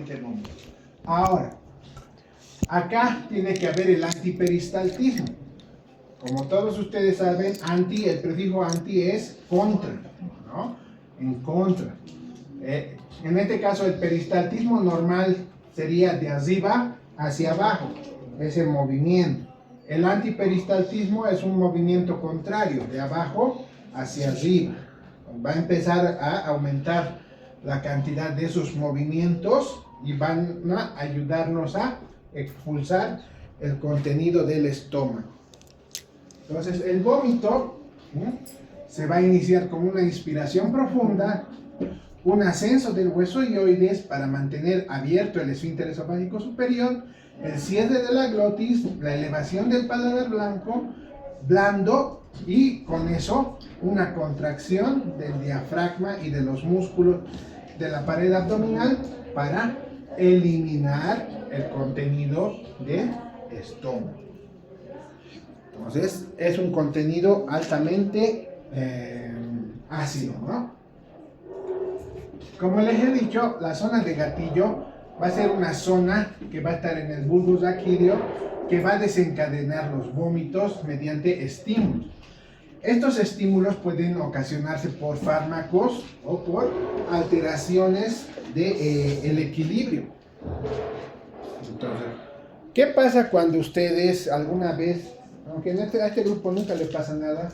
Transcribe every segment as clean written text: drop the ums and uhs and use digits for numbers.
termómetro. Ahora, acá tiene que haber el antiperistaltismo. Como todos ustedes saben, el prefijo anti es contra, ¿no? En contra. En este caso, el peristaltismo normal sería de arriba hacia abajo, ese movimiento. El antiperistaltismo es un movimiento contrario, de abajo hacia arriba. Va a empezar a aumentar la cantidad de esos movimientos y van a ayudarnos a expulsar el contenido del estómago. Entonces el vómito se va a iniciar con una inspiración profunda, un ascenso del hueso hioides para mantener abierto el esfínter esofágico superior, el cierre de la glotis, la elevación del paladar blando y con eso una contracción del diafragma y de los músculos de la pared abdominal para eliminar el contenido del estómago. Entonces es un contenido altamente ácido, ¿no? Como les he dicho, la zona de gatillo va a ser una zona que va a estar en el bulbo raquídeo, que va a desencadenar los vómitos mediante estímulos. Estos estímulos pueden ocasionarse por fármacos o por alteraciones del equilibrio. Entonces, ¿qué pasa cuando ustedes alguna vez, aunque a este grupo nunca le pasa nada,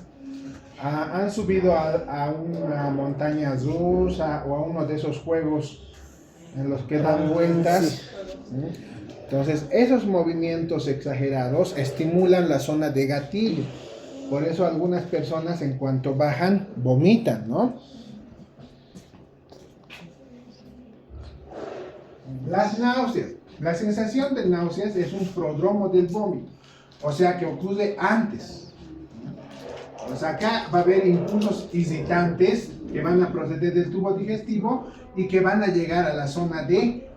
han subido a una montaña rusa o a uno de esos juegos en los que dan vueltas? Sí. Entonces, esos movimientos exagerados estimulan la zona de gatillo. Por eso algunas personas en cuanto bajan, vomitan, ¿no? Las náuseas. La sensación de náuseas es un prodromo del vómito, o sea que ocurre antes. Pues acá va a haber impulsos excitantes que van a proceder del tubo digestivo y que van a llegar a la zona de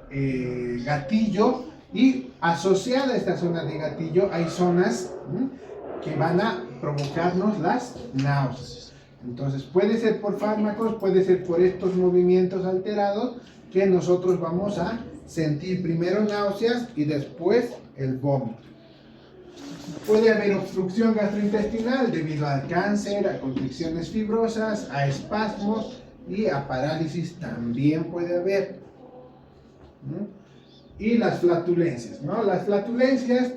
gatillo, y asociada a esta zona de gatillo hay zonas que van a provocarnos las náuseas. Entonces puede ser por fármacos, puede ser por estos movimientos alterados que nosotros vamos a sentir primero náuseas y después el vómito. Puede haber obstrucción gastrointestinal debido al cáncer, a constricciones fibrosas, a espasmos y a parálisis también puede haber. Y las flatulencias, ¿no? Las flatulencias,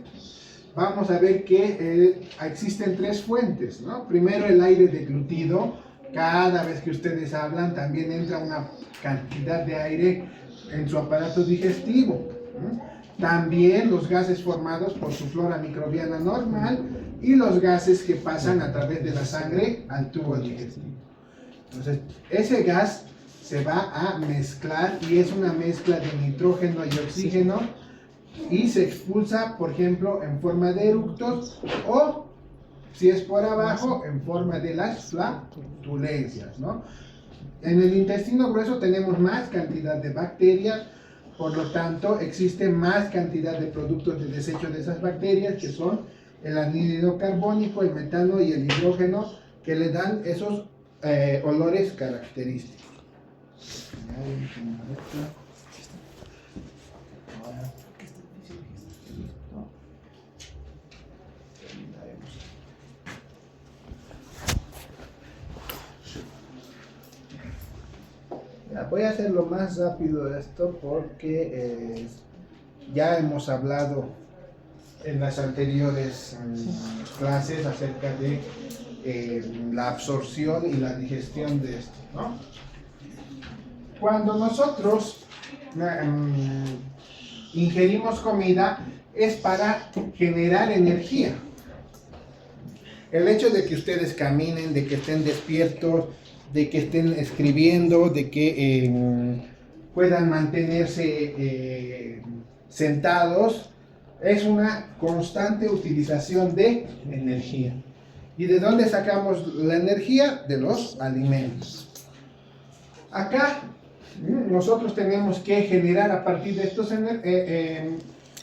vamos a ver que existen tres fuentes, ¿no? Primero, el aire deglutido. Cada vez que ustedes hablan también entra una cantidad de aire en su aparato digestivo. También los gases formados por su flora microbiana normal y los gases que pasan a través de la sangre al tubo digestivo. Entonces, ese gas se va a mezclar y es una mezcla de nitrógeno y oxígeno y se expulsa, por ejemplo, en forma de eructos o, si es por abajo, en forma de las flatulencias, ¿no? En el intestino grueso tenemos más cantidad de bacterias, por lo tanto existe más cantidad de productos de desecho de esas bacterias, que son el anhídrido carbónico, el metano y el hidrógeno, que le dan esos olores característicos. Voy a hacerlo más rápido esto porque ya hemos hablado en las anteriores clases acerca de la absorción y la digestión de esto, ¿no? Cuando nosotros ingerimos comida es para generar energía. El hecho de que ustedes caminen, de que estén despiertos, de que estén escribiendo, de que puedan mantenerse sentados, es una constante utilización de energía. ¿Y de dónde sacamos la energía? De los alimentos. Acá nosotros tenemos que generar a partir de estos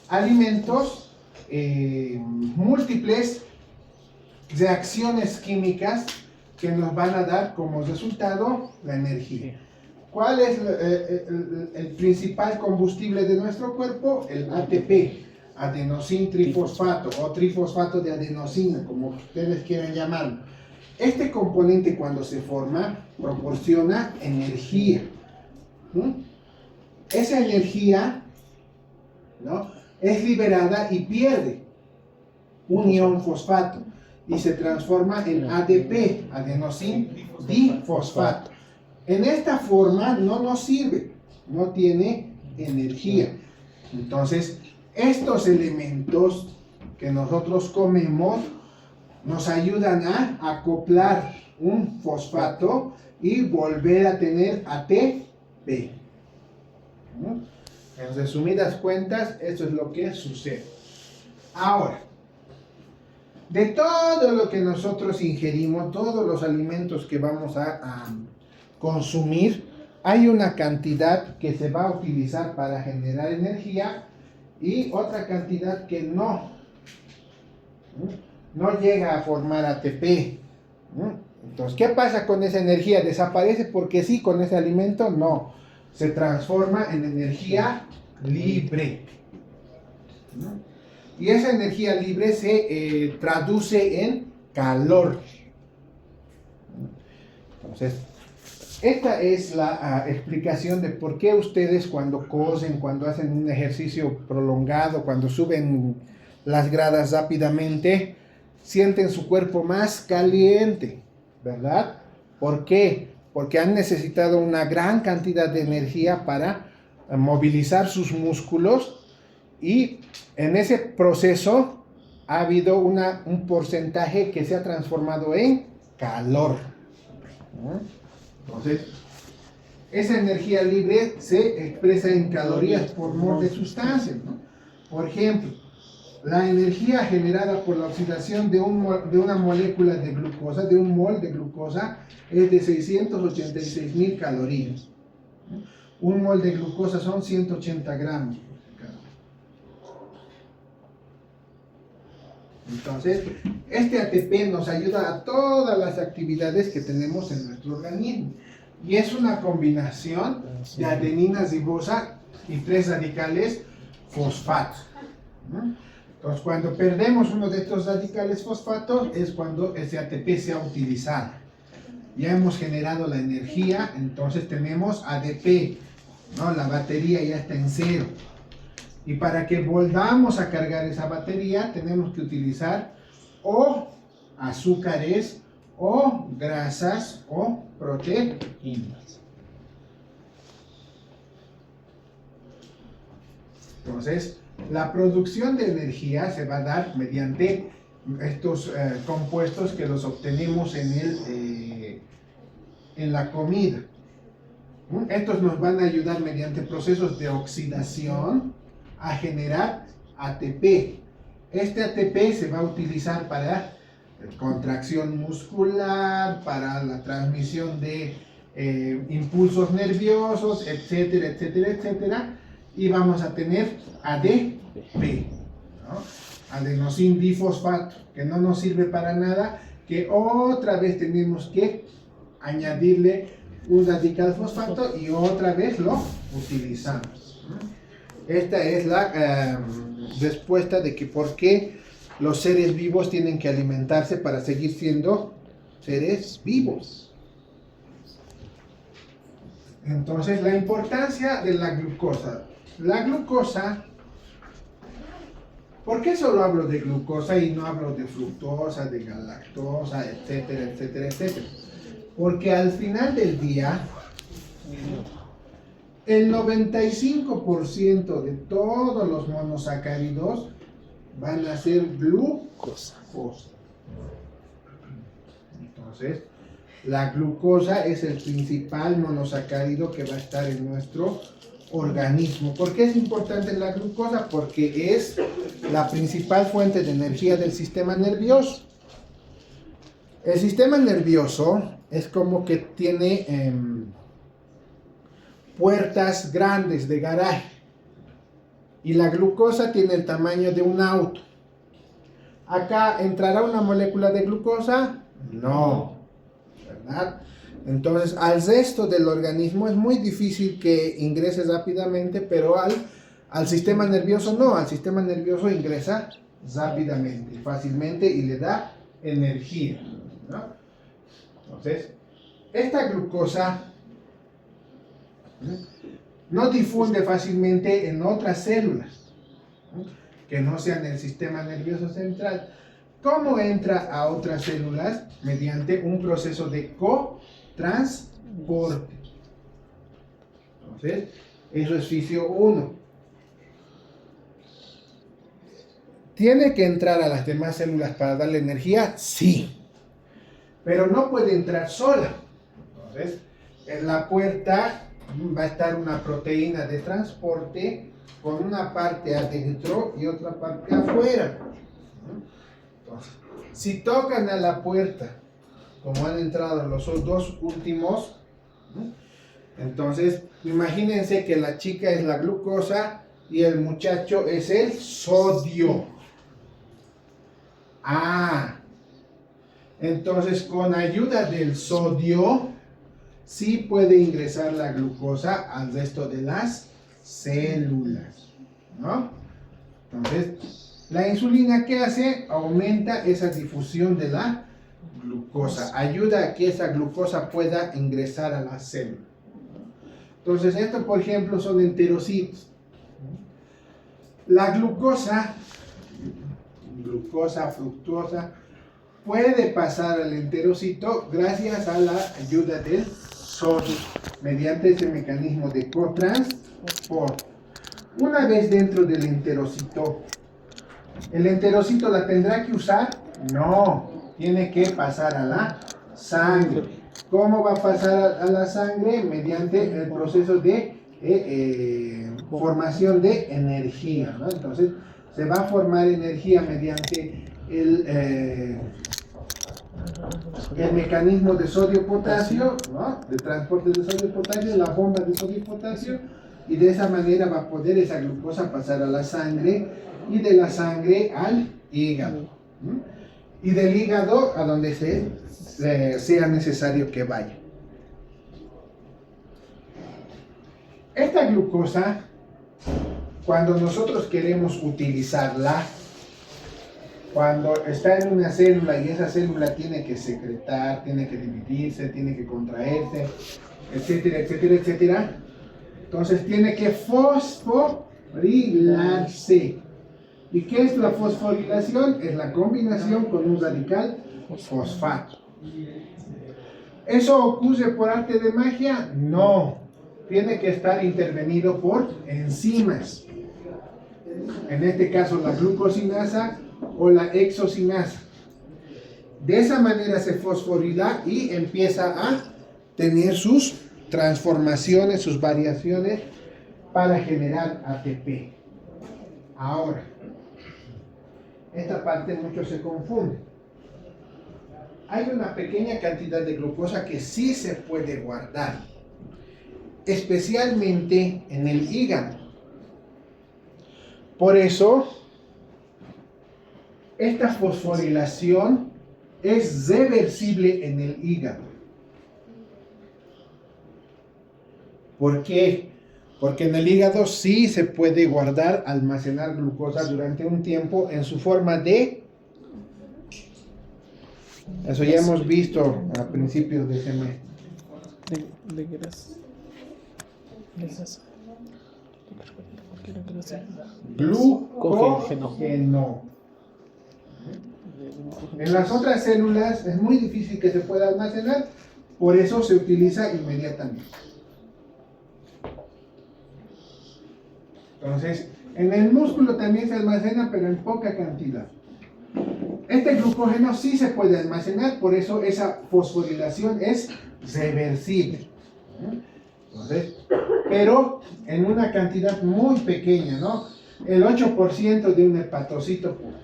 alimentos múltiples reacciones químicas que nos van a dar como resultado la energía. ¿Cuál es el principal combustible de nuestro cuerpo? El ATP, adenosín trifosfato o trifosfato de adenosina, como ustedes quieran llamarlo. Este componente cuando se forma proporciona energía. Esa energía, ¿no?, es liberada y pierde un ion fosfato y se transforma en ADP, adenosín difosfato. En esta forma no nos sirve, no tiene energía. Entonces, estos elementos que nosotros comemos nos ayudan a acoplar un fosfato y volver a tener ATP. En resumidas cuentas, esto es lo que sucede. Ahora, de todo lo que nosotros ingerimos, todos los alimentos que vamos a consumir, hay una cantidad que se va a utilizar para generar energía y otra cantidad que no llega a formar ATP. Entonces, ¿qué pasa con esa energía? ¿Desaparece porque sí con ese alimento? No, se transforma en energía libre. Y esa energía libre se traduce en calor. Entonces, esta es la explicación de por qué ustedes cuando cosen, cuando hacen un ejercicio prolongado, cuando suben las gradas rápidamente, sienten su cuerpo más caliente, ¿verdad? ¿Por qué? Porque han necesitado una gran cantidad de energía para movilizar sus músculos y en ese proceso ha habido un porcentaje que se ha transformado en calor. Entonces, esa energía libre se expresa en calorías por mol de sustancia, ¿no? Por ejemplo, la energía generada por la oxidación de una molécula de glucosa, de un mol de glucosa, es de 686.000 calorías. Un mol de glucosa son 180 gramos. Entonces, este ATP nos ayuda a todas las actividades que tenemos en nuestro organismo. Y es una combinación de adenina ribosa y 3 radicales fosfato. Entonces, cuando perdemos uno de estos radicales fosfatos, es cuando ese ATP se ha utilizado. Ya hemos generado la energía, entonces tenemos ADP, ¿no? La batería ya está en cero. Y para que volvamos a cargar esa batería, tenemos que utilizar o azúcares, o grasas, o proteínas. Entonces, la producción de energía se va a dar mediante estos compuestos que los obtenemos en la comida. Estos nos van a ayudar mediante procesos de oxidación a generar ATP. Este ATP se va a utilizar para contracción muscular, para la transmisión de impulsos nerviosos, etcétera, etcétera, etcétera. Y vamos a tener ADP, ¿no? Adenosín difosfato, que no nos sirve para nada, que otra vez tenemos que añadirle un radical fosfato y otra vez lo utilizamos. Esta es la respuesta de que por qué los seres vivos tienen que alimentarse para seguir siendo seres vivos. Entonces, la importancia de la glucosa. La glucosa, ¿por qué solo hablo de glucosa y no hablo de fructosa, de galactosa, etcétera, etcétera, etcétera? Porque al final del día, el 95% de todos los monosacáridos van a ser glucosa. Entonces, la glucosa es el principal monosacárido que va a estar en nuestro organismo. ¿Por qué es importante la glucosa? Porque es la principal fuente de energía del sistema nervioso. El sistema nervioso es como que tiene puertas grandes de garaje y la glucosa tiene el tamaño de un auto. ¿Acá entrará una molécula de glucosa? No, ¿verdad? Entonces, al resto del organismo es muy difícil que ingrese rápidamente, pero al sistema nervioso no, al sistema nervioso ingresa rápidamente, fácilmente y le da energía, ¿no? Entonces, esta glucosa no difunde fácilmente en otras células, ¿no?, que no sean el sistema nervioso central. ¿Cómo entra a otras células? Mediante un proceso de cotransporte. Entonces, eso es fisio 1. ¿Tiene que entrar a las demás células para darle energía? Sí. Pero no puede entrar sola. Entonces, en la puerta va a estar una proteína de transporte con una parte adentro y otra parte afuera. Entonces, si tocan a la puerta, como han entrado los dos últimos, entonces imagínense que la chica es la glucosa y el muchacho es el sodio. Entonces con ayuda del sodio sí puede ingresar la glucosa al resto de las células, ¿no? Entonces, la insulina, ¿qué hace? Aumenta esa difusión de la glucosa, ayuda a que esa glucosa pueda ingresar a la célula. Entonces, esto, por ejemplo, son enterocitos. La glucosa, fructosa, puede pasar al enterocito gracias a la ayuda del sodio, mediante ese mecanismo de cotransporte. Una vez dentro del enterocito, ¿el enterocito la tendrá que usar? No, tiene que pasar a la sangre. ¿Cómo va a pasar a la sangre? Mediante el proceso de formación de energía, ¿no? Entonces, se va a formar energía mediante el mecanismo de sodio-potasio, ¿no?, de transporte de sodio-potasio, la bomba de sodio-potasio, y de esa manera va a poder esa glucosa pasar a la sangre y de la sangre al hígado, ¿no?, y del hígado a donde sea necesario que vaya. Esta glucosa, cuando nosotros queremos utilizarla, cuando está en una célula y esa célula tiene que secretar, tiene que dividirse, tiene que contraerse, etcétera, etcétera, etcétera, entonces tiene que fosforilarse. ¿Y qué es la fosforilación? Es la combinación con un radical fosfato. ¿Eso ocurre por arte de magia? No. Tiene que estar intervenido por enzimas. En este caso la glucosinasa o la hexosinasa. De esa manera se fosforila y empieza a tener sus transformaciones, sus variaciones para generar ATP. Ahora, esta parte muchos se confunden. Hay una pequeña cantidad de glucosa que sí se puede guardar, especialmente en el hígado. Por eso, esta fosforilación es reversible en el hígado. ¿Por qué? Porque en el hígado sí se puede guardar, almacenar glucosa durante un tiempo en su forma de... Eso ya hemos visto a principios de semestre. De grasa. Glucógeno. En las otras células es muy difícil que se pueda almacenar, por eso se utiliza inmediatamente. Entonces, en el músculo también se almacena, pero en poca cantidad. Este glucógeno sí se puede almacenar, por eso esa fosforilación es reversible. Entonces, pero en una cantidad muy pequeña, ¿no? El 8% de un hepatocito puro.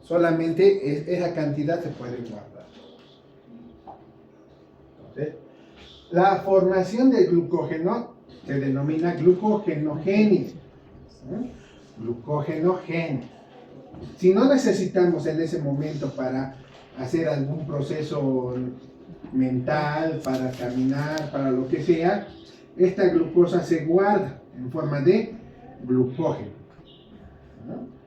Solamente esa cantidad se puede guardar. Entonces, la formación del glucógeno se denomina glucogenogénisa. Glucogenogénisa. Si no necesitamos en ese momento para hacer algún proceso mental, para caminar, para lo que sea, esta glucosa se guarda en forma de glucógeno, ¿no?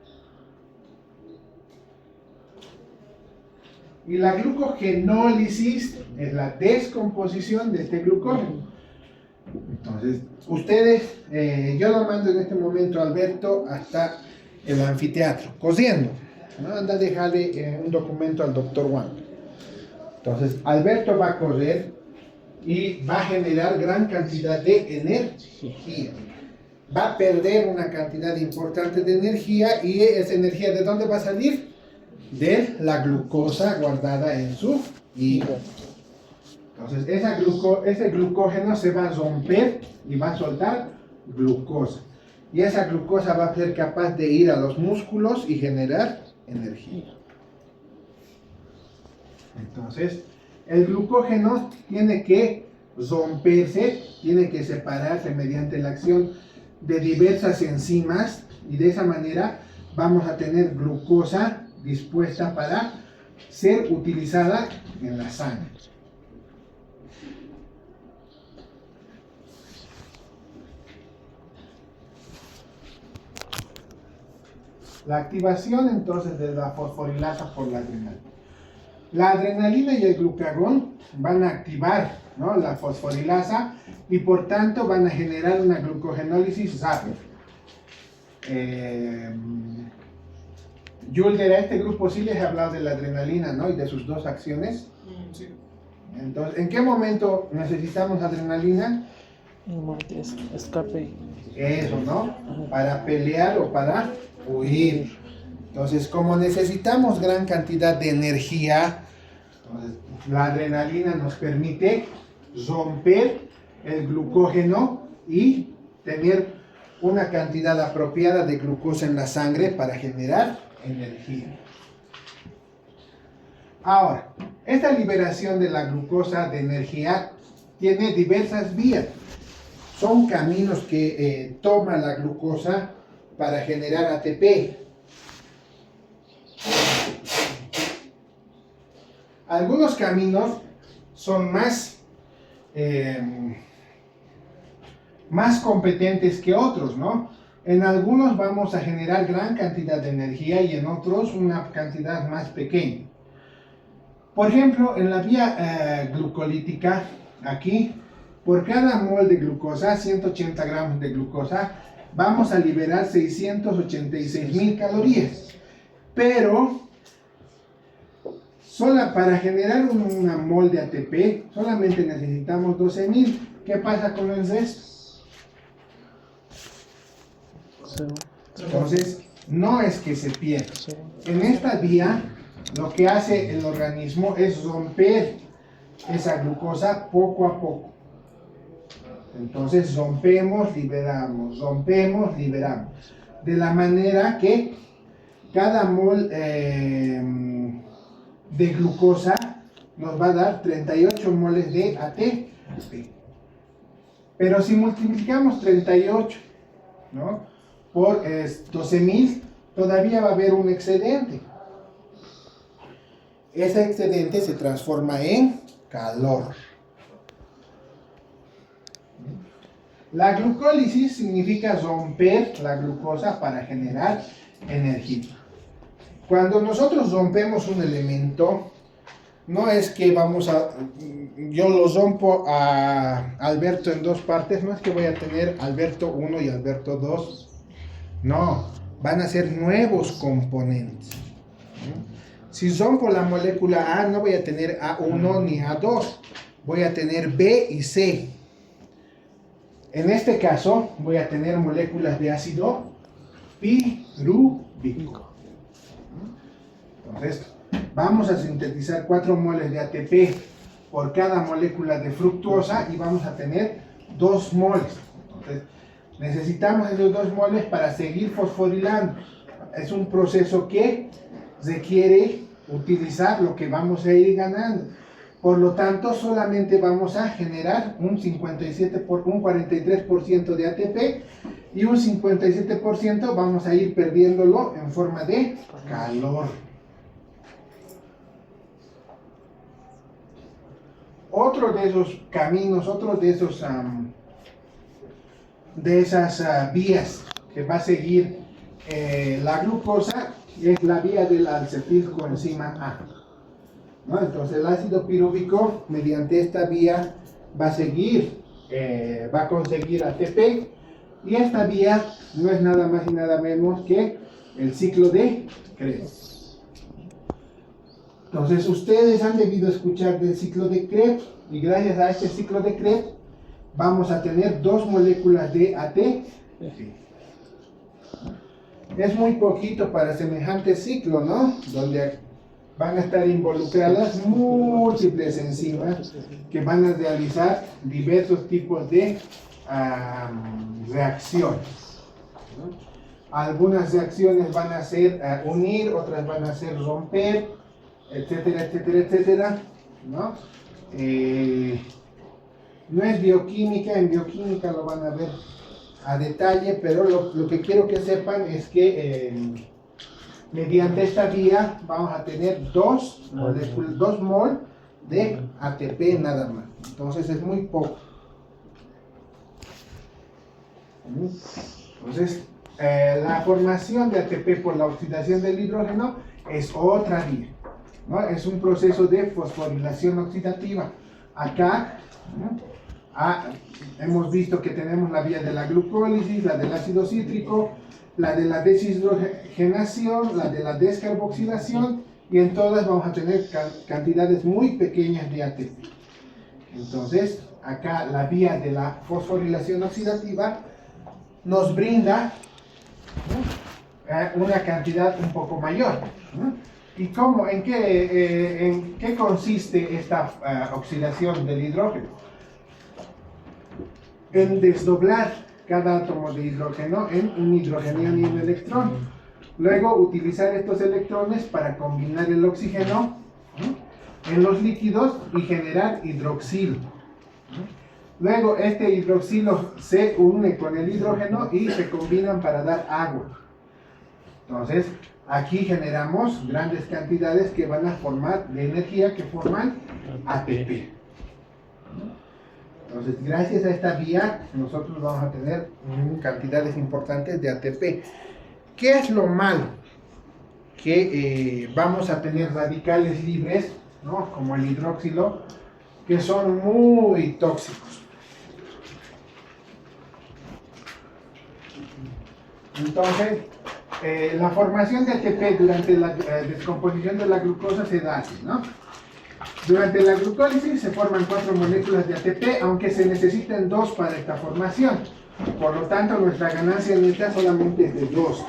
Y la glucogenólisis es la descomposición de este glucógeno. Entonces, ustedes, yo lo mando en este momento a Alberto hasta el anfiteatro, cosiendo, ¿no? Anda a dejarle un documento al doctor Juan. Entonces, Alberto va a correr y va a generar gran cantidad de energía. Va a perder una cantidad importante de energía, y esa energía, ¿de dónde va a salir? De la glucosa guardada en su hígado. Entonces, ese glucógeno se va a romper y va a soltar glucosa. Y esa glucosa va a ser capaz de ir a los músculos y generar energía. Entonces, el glucógeno tiene que romperse, tiene que separarse mediante la acción de diversas enzimas, y de esa manera vamos a tener glucosa dispuesta para ser utilizada en la sangre. La activación entonces de la fosforilasa por la adrenalina. La adrenalina y el glucagón van a activar, ¿no?, la fosforilasa, y por tanto van a generar una glucogenólisis rápida. Julder, a este grupo sí les he hablado de la adrenalina, ¿no?, y de sus dos acciones. Sí. Entonces, ¿en qué momento necesitamos adrenalina? Escape. Eso, ¿no? Para pelear o para huir. Entonces, como necesitamos gran cantidad de energía, entonces, la adrenalina nos permite romper el glucógeno y tener una cantidad apropiada de glucosa en la sangre para generar energía. Ahora, esta liberación de la glucosa de energía tiene diversas vías. Son caminos que toma la glucosa para generar ATP. Algunos caminos son más competentes que otros, ¿no? En algunos vamos a generar gran cantidad de energía y en otros una cantidad más pequeña. Por ejemplo, en la vía glucolítica, aquí, por cada mol de glucosa, 180 gramos de glucosa, vamos a liberar 686.000 calorías. Pero, para generar una mol de ATP, solamente necesitamos 12.000. ¿Qué pasa con el resto? Entonces, no es que se pierda. En esta vía, lo que hace el organismo es romper esa glucosa poco a poco. Entonces, rompemos, liberamos, rompemos, liberamos. De la manera que cada mol de glucosa nos va a dar 38 moles de ATP. Pero si multiplicamos 38, ¿no?, por 12.000, todavía va a haber un excedente. Ese excedente se transforma en calor. La glucólisis significa romper la glucosa para generar energía. Cuando nosotros rompemos un elemento, no es que yo lo rompo a Alberto en dos partes, no es que voy a tener Alberto 1 y Alberto 2. No, van a ser nuevos componentes. Si rompo la molécula A, no voy a tener A1 ni A2, voy a tener B y C. En este caso, voy a tener moléculas de ácido pirúvico. Entonces, vamos a sintetizar 4 moles de ATP por cada molécula de fructosa y vamos a tener 2 moles. Entonces, necesitamos esos 2 moles para seguir fosforilando. Es un proceso que requiere utilizar lo que vamos a ir ganando. Por lo tanto, solamente vamos a generar un 43% de ATP y un 57% vamos a ir perdiéndolo en forma de calor. otro de esos caminos, otro de esos esas vías que va a seguir la glucosa es la vía del acetil coenzima A, ¿no? Entonces el ácido pirúvico mediante esta vía va a seguir, va a conseguir ATP, y esta vía no es nada más y nada menos que el ciclo de Krebs. Entonces ustedes han debido escuchar del ciclo de Krebs, y gracias a este ciclo de Krebs vamos a tener dos moléculas de ATP. Es muy poquito para semejante ciclo, ¿no? Donde van a estar involucradas múltiples enzimas que van a realizar diversos tipos de reacciones, ¿no? Algunas reacciones van a ser unir, otras van a ser romper, etcétera, etcétera, etcétera, ¿no? No es bioquímica, en bioquímica lo van a ver a detalle, pero lo que quiero que sepan es que mediante esta vía vamos a tener dos mol de ATP nada más. Entonces es muy poco. Entonces la formación de ATP por la oxidación del hidrógeno es otra vía, ¿no? Es un proceso de fosforilación oxidativa. Acá, ¿no? Hemos visto que tenemos la vía de la glucólisis, la del ácido cítrico, la de la deshidrogenación, la de la descarboxilación, y en todas vamos a tener cantidades muy pequeñas de ATP. Entonces, acá la vía de la fosforilación oxidativa nos brinda, ¿no? Una cantidad un poco mayor, ¿no? ¿Y cómo, en qué consiste esta oxidación del hidrógeno? En desdoblar cada átomo de hidrógeno en un hidrogenión y un electrón. Luego utilizar estos electrones para combinar el oxígeno, ¿no?, en los líquidos y generar hidroxilo, ¿no? Luego este hidroxilo se une con el hidrógeno y se combinan para dar agua. Entonces aquí generamos grandes cantidades que van a formar de energía, que forman ATP. Entonces, gracias a esta vía, nosotros vamos a tener cantidades importantes de ATP. ¿Qué es lo malo? Que vamos a tener radicales libres, ¿no?, como el hidroxilo, que son muy tóxicos. Entonces, la formación de ATP durante la descomposición de la glucosa se da así, ¿no? Durante la glucólisis se forman 4 moléculas de ATP, aunque se necesitan 2 para esta formación. Por lo tanto, nuestra ganancia neta solamente es de 2.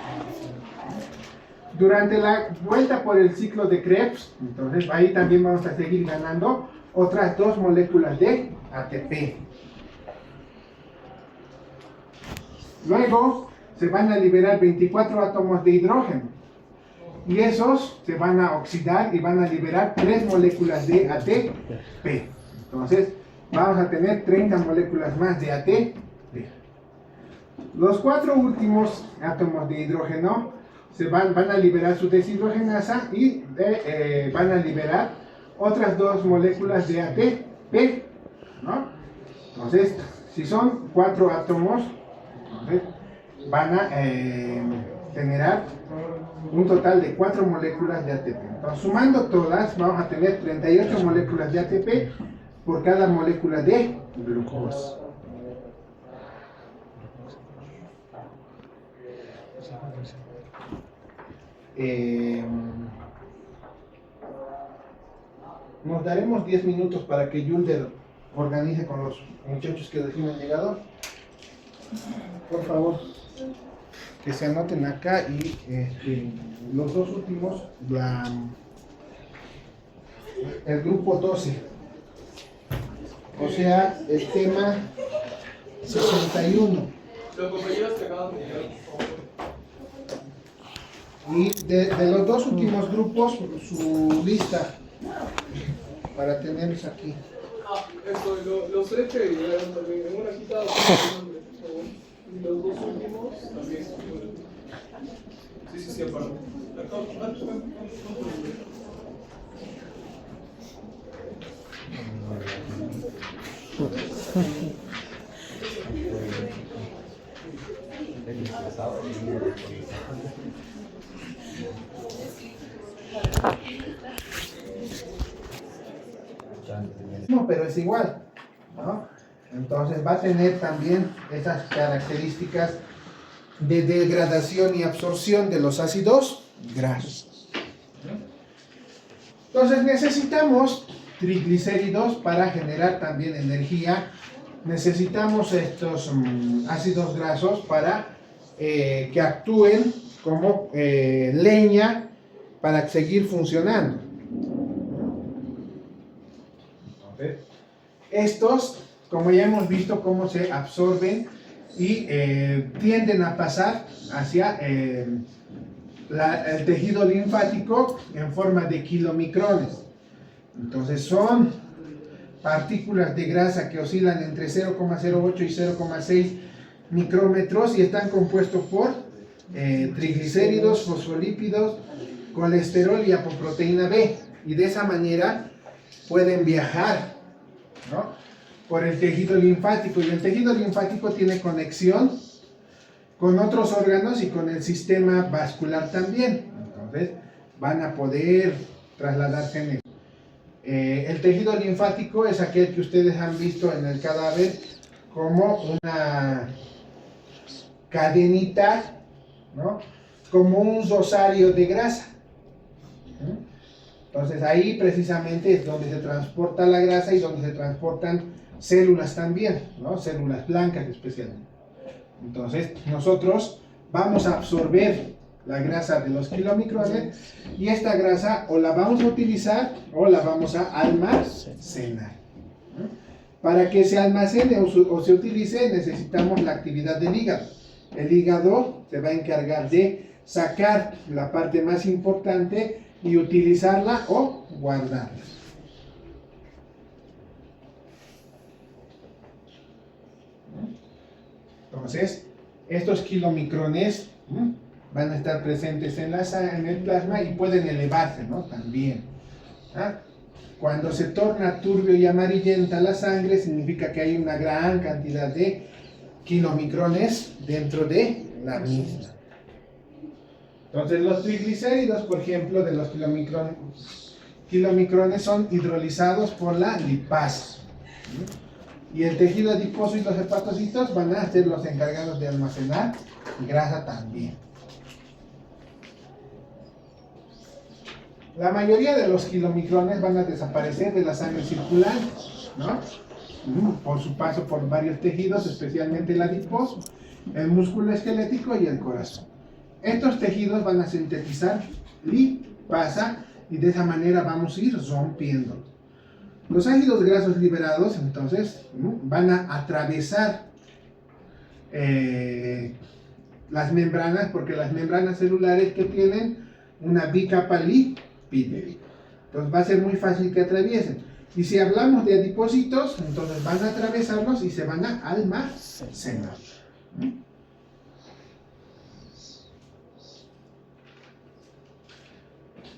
Durante la vuelta por el ciclo de Krebs, entonces ahí también vamos a seguir ganando otras 2 moléculas de ATP. Luego se van a liberar 24 átomos de hidrógeno, y esos se van a oxidar y van a liberar 3 moléculas de ATP. Entonces vamos a tener 30 moléculas más de ATP. Los 4 últimos átomos de hidrógeno van a liberar su deshidrogenasa y van a liberar otras 2 moléculas de ATP, ¿no? Entonces, si son 4 átomos, entonces van a generar un total de 4 moléculas de ATP. Entonces, sumando todas, vamos a tener 38 moléculas de ATP por cada molécula de glucosa. Nos daremos 10 minutos para que Yulder organice con los muchachos que recién han llegado. Por favor, que se anoten acá, y los 2 últimos, el grupo 12, o sea, el tema 61. Los compañeros que acaban de llegar, Y de los 2 últimos grupos, su lista para tenerlos aquí. los 3 que llegaron también, en una quita, y los 2 últimos también. Sí, aparte. No, pero es igual, ¿no? Entonces va a tener también esas características de degradación y absorción de los ácidos grasos. Entonces necesitamos triglicéridos para generar también energía. Necesitamos estos ácidos grasos para que actúen como leña para seguir funcionando. Entonces, estos, como ya hemos visto cómo se absorben y tienden a pasar hacia el tejido linfático en forma de kilomicrones. Entonces son partículas de grasa que oscilan entre 0,08 y 0,6 micrómetros y están compuestos por triglicéridos, fosfolípidos, colesterol y apoproteína B. Y de esa manera pueden viajar, ¿no?, por el tejido linfático, y el tejido linfático tiene conexión con otros órganos y con el sistema vascular también. Entonces van a poder trasladarse en él. El tejido linfático es aquel que ustedes han visto en el cadáver como una cadenita, ¿no?, como un rosario de grasa. Entonces ahí precisamente es donde se transporta la grasa y donde se transportan células también, ¿no?, células blancas especialmente. Entonces nosotros vamos a absorber la grasa de los kilomicrones y esta grasa o la vamos a utilizar o la vamos a almacenar. Para que se almacene o se utilice necesitamos la actividad del hígado. El hígado se va a encargar de sacar la parte más importante y utilizarla o guardarla. Entonces, estos kilomicrones van a estar presentes en el plasma y pueden elevarse, ¿no?, también. Cuando se torna turbio y amarillenta la sangre, significa que hay una gran cantidad de kilomicrones dentro de la misma. Entonces, los triglicéridos, por ejemplo, de los kilomicrones son hidrolizados por la lipasa. Y el tejido adiposo y los hepatocitos van a ser los encargados de almacenar grasa también. La mayoría de los kilomicrones van a desaparecer de la sangre circulante, ¿no?, por su paso por varios tejidos, especialmente el adiposo, el músculo esquelético y el corazón. Estos tejidos van a sintetizar lipasa y de esa manera vamos a ir rompiendo. Los ácidos grasos liberados, entonces, van a atravesar las membranas, porque las membranas celulares que tienen una bicapa lipídica. Entonces va a ser muy fácil que atraviesen. Y si hablamos de adipocitos, entonces van a atravesarlos y se van a almacenar.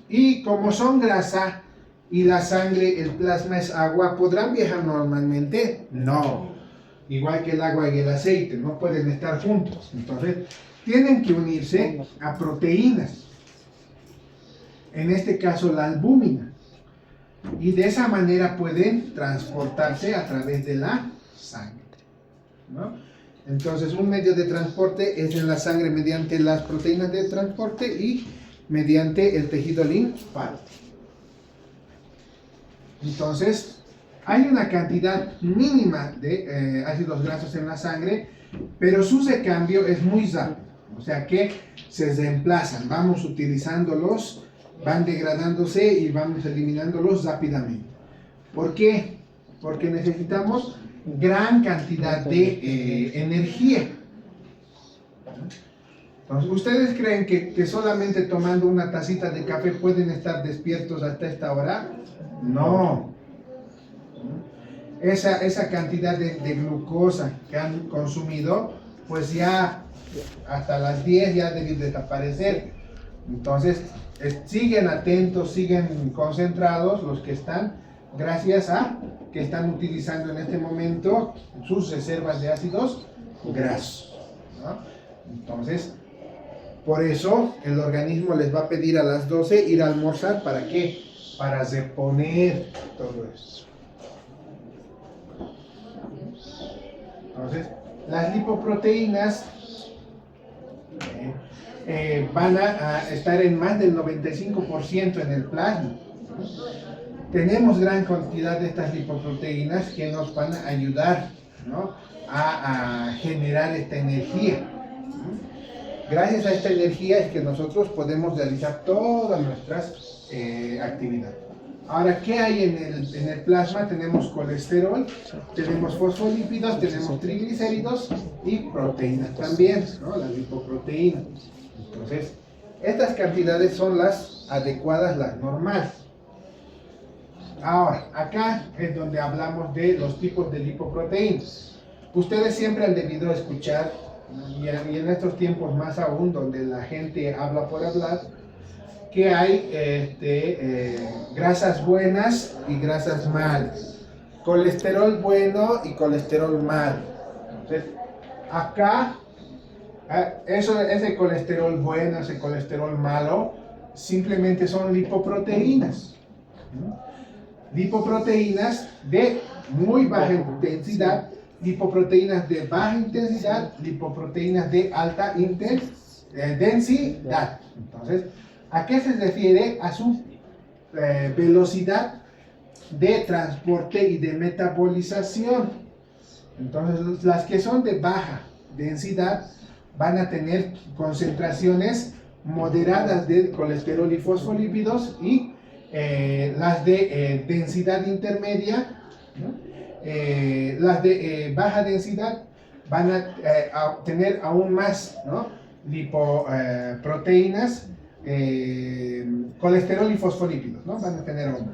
Y como son grasa y la sangre, el plasma es agua, ¿podrán viajar normalmente? No. Igual que el agua y el aceite, no pueden estar juntos. Entonces, tienen que unirse a proteínas. En este caso, la albúmina. Y de esa manera pueden transportarse a través de la sangre, ¿no? Entonces, un medio de transporte es en la sangre mediante las proteínas de transporte y mediante el tejido linfático. Entonces, hay una cantidad mínima de ácidos grasos en la sangre, pero su recambio es muy rápido. O sea que se reemplazan, vamos utilizándolos, van degradándose y vamos eliminándolos rápidamente. ¿Por qué? Porque necesitamos gran cantidad de energía. Entonces, ¿ustedes creen que solamente tomando una tacita de café pueden estar despiertos hasta esta hora? No. Esa cantidad de glucosa que han consumido, pues ya hasta las 10 ya deben desaparecer. Entonces, siguen atentos, siguen concentrados los que están, gracias a que están utilizando en este momento sus reservas de ácidos grasos, ¿no? Entonces, por eso el organismo les va a pedir a las 12 ir a almorzar. ¿Para qué? Para reponer todo eso. Entonces, las lipoproteínas van a estar en más del 95% en el plasma. Tenemos gran cantidad de estas lipoproteínas que nos van a ayudar, ¿no?, a generar esta energía. Gracias a esta energía es que nosotros podemos realizar todas nuestras actividades. Ahora, ¿qué hay en el plasma? Tenemos colesterol, tenemos fosfolípidos, tenemos triglicéridos y proteínas también, ¿no?, las lipoproteínas. Entonces, estas cantidades son las adecuadas, las normales. Ahora, acá es donde hablamos de los tipos de lipoproteínas. Ustedes siempre han debido escuchar, y en estos tiempos más aún, donde la gente habla por hablar, que hay grasas buenas y grasas malas, colesterol bueno y colesterol malo. Entonces, acá, ese colesterol bueno, ese colesterol malo, simplemente son lipoproteínas. Lipoproteínas de muy baja intensidad, lipoproteínas de baja intensidad, lipoproteínas de alta densidad. Entonces, ¿a qué se refiere? A su velocidad de transporte y de metabolización. Entonces, las que son de baja densidad van a tener concentraciones moderadas de colesterol y fosfolípidos, y las de densidad intermedia, ¿no?, las de baja densidad van a tener aún más, ¿no?, lipoproteínas, colesterol y fosfolípidos, ¿no?, van a tener aún.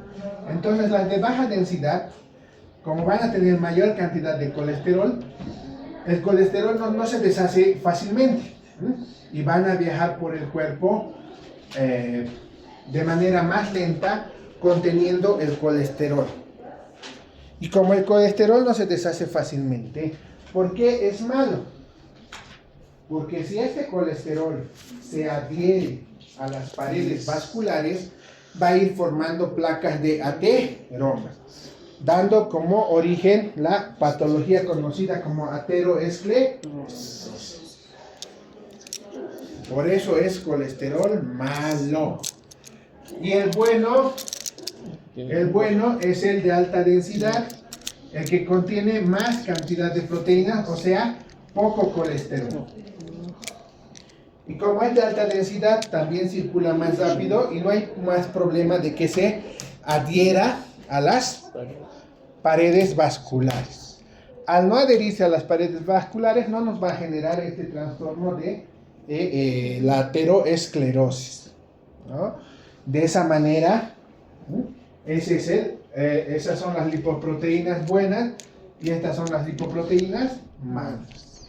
Entonces, las de baja densidad, como van a tener mayor cantidad de colesterol, el colesterol no se deshace fácilmente, ¿no?, y van a viajar por el cuerpo de manera más lenta, conteniendo el colesterol. Y como el colesterol no se deshace fácilmente, ¿por qué es malo? Porque si este colesterol se adhiere a las paredes vasculares, va a ir formando placas de ateromas, dando como origen la patología conocida como ateroesclerosis. Por eso es colesterol malo. Y el bueno es el de alta densidad, el que contiene más cantidad de proteínas, o sea, poco colesterol. Y como es de alta densidad, también circula más rápido y no hay más problema de que se adhiera a las paredes vasculares. Al no adherirse a las paredes vasculares, no nos va a generar este trastorno de la ateroesclerosis, ¿no? De esa manera, esas son las lipoproteínas buenas y estas son las lipoproteínas malas.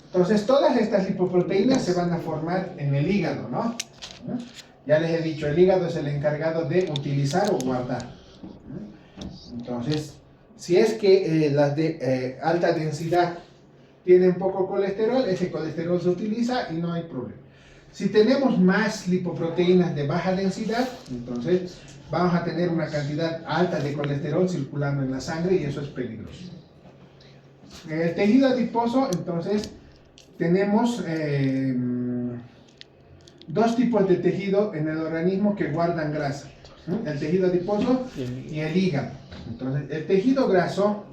Entonces, todas estas lipoproteínas se van a formar en el hígado, ¿no? Ya les he dicho, el hígado es el encargado de utilizar o guardar. Entonces, si es que las de alta densidad tienen poco colesterol, ese colesterol se utiliza y no hay problema. Si tenemos más lipoproteínas de baja densidad, entonces vamos a tener una cantidad alta de colesterol circulando en la sangre y eso es peligroso. El tejido adiposo, entonces, tenemos dos tipos de tejido en el organismo que guardan grasa, ¿no? El tejido adiposo y el hígado. Entonces, el tejido graso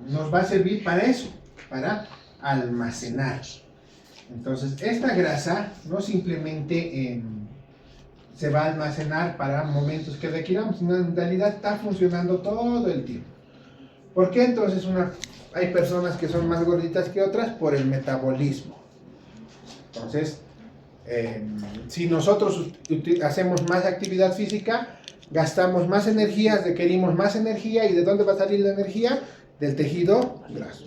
nos va a servir para eso, para almacenar. Entonces, esta grasa no simplemente se va a almacenar para momentos que requiramos, sino en realidad está funcionando todo el tiempo. ¿Por qué entonces hay personas que son más gorditas que otras? Por el metabolismo. Entonces, si nosotros hacemos más actividad física, gastamos más energía, requerimos más energía. ¿Y de dónde va a salir la energía? Del tejido graso.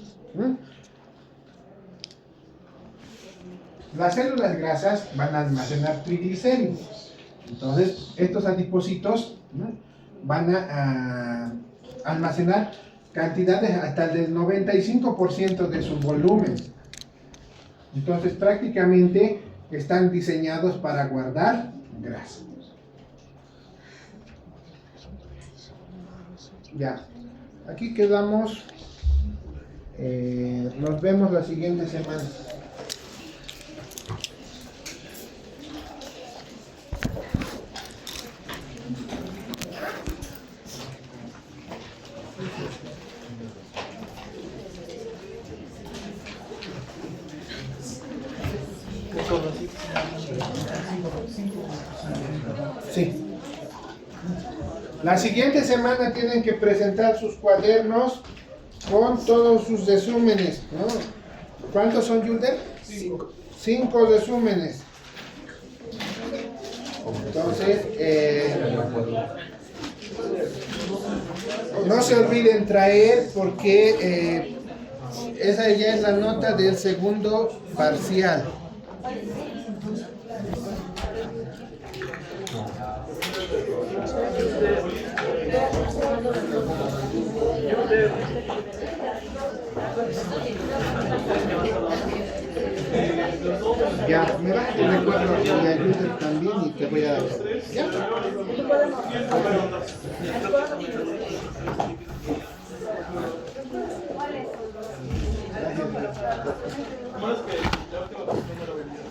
Las células grasas van a almacenar triglicéridos. Entonces, estos adipocitos, ¿no?, van a almacenar cantidades hasta del 95% de su volumen. Entonces prácticamente están diseñados para guardar grasa. Ya, aquí quedamos. Nos vemos la siguiente semana. Sí. La siguiente semana tienen que presentar sus cuadernos con todos sus resúmenes, ¿no? ¿Cuántos son, Yulder? 5 resúmenes. Entonces, no se olviden traer porque esa ya es la nota del segundo parcial. Ya, me vas a tener cuatro y ayuda también y te voy a dar. ¿Ya? Más que la última cuestión no lo vendía.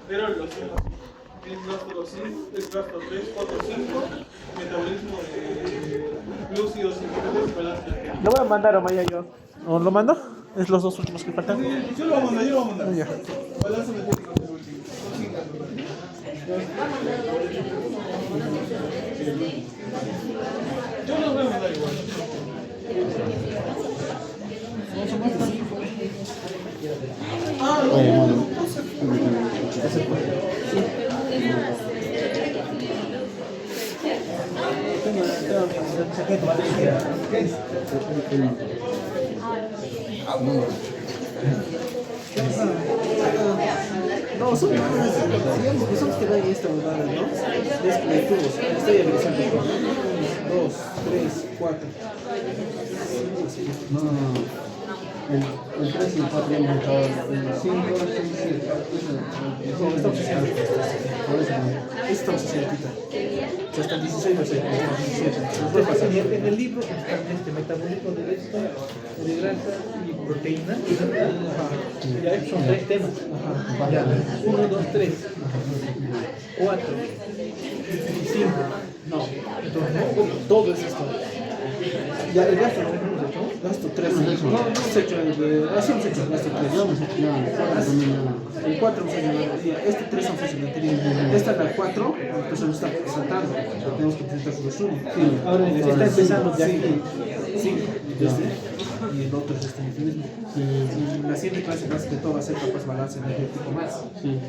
Pero los es gasto 3, 4, 5, metabolismo de glúcidos y balance. Lo voy a mandar a Maya yo. ¿O lo mando? Es los dos últimos que faltan. Sí, yo lo voy a mandar. Ya. Balance energético es el último. Son 5. Yo los voy a mandar igual. No, son que da ahí esta huevada, ¿no? Es de tubos. Estoy analizando. 1, 2, 3, 4. No. El 3 y el 4 ya hemos estado. El 5, 6, 7. No, estamos haciendo. Por eso no. Estamos haciendo ahorita. Hasta el 16 no sé, hasta el 17. Nos puede pasar. En el libro está metabolismo de esto, de grasa y proteína. Ya son 3 temas. Ya, 1, 2, 3, 4, 5. No, entonces todo es esto. Ya, el gasto no hemos hecho. Gasto 3. No hemos hecho así hemos hecho gasto 3. El 4 hemos hecho. Este 3 hemos hecho el anterior. Esta es la 4, entonces nos está presentando. Tenemos que presentar su resumen. Ahora está empezando de aquí. 5. Y el otro es este mecanismo. Y la siguiente clase que todo va a ser capaz balance energético más. Sí.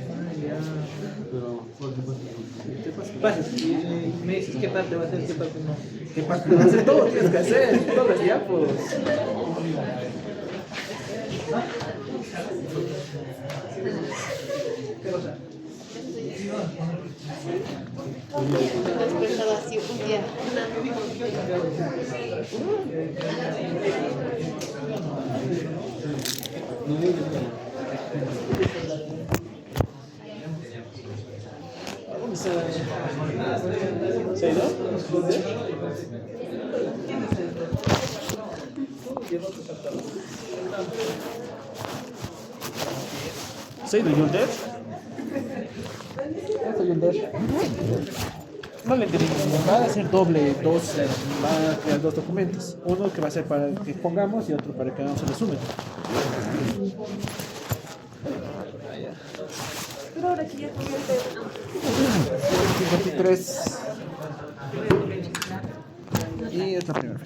Pero, por supuesto. ¿Qué pasa? Y me dices qué tal te va a hacer, qué tal que no. ¿Qué pasa? Te va a hacer todo, tienes que hacer, todos los días, pues. ¿Qué cosa? Despertado así un día. ¿Se ha ido? ¿Se ha ido Yulder? No le entendí. Va a ser doble, va a crear 2 documentos. Uno que va a ser para que pongamos y otro para que hagamos el resumen. Pero ahora que ya 53. Y es la primera.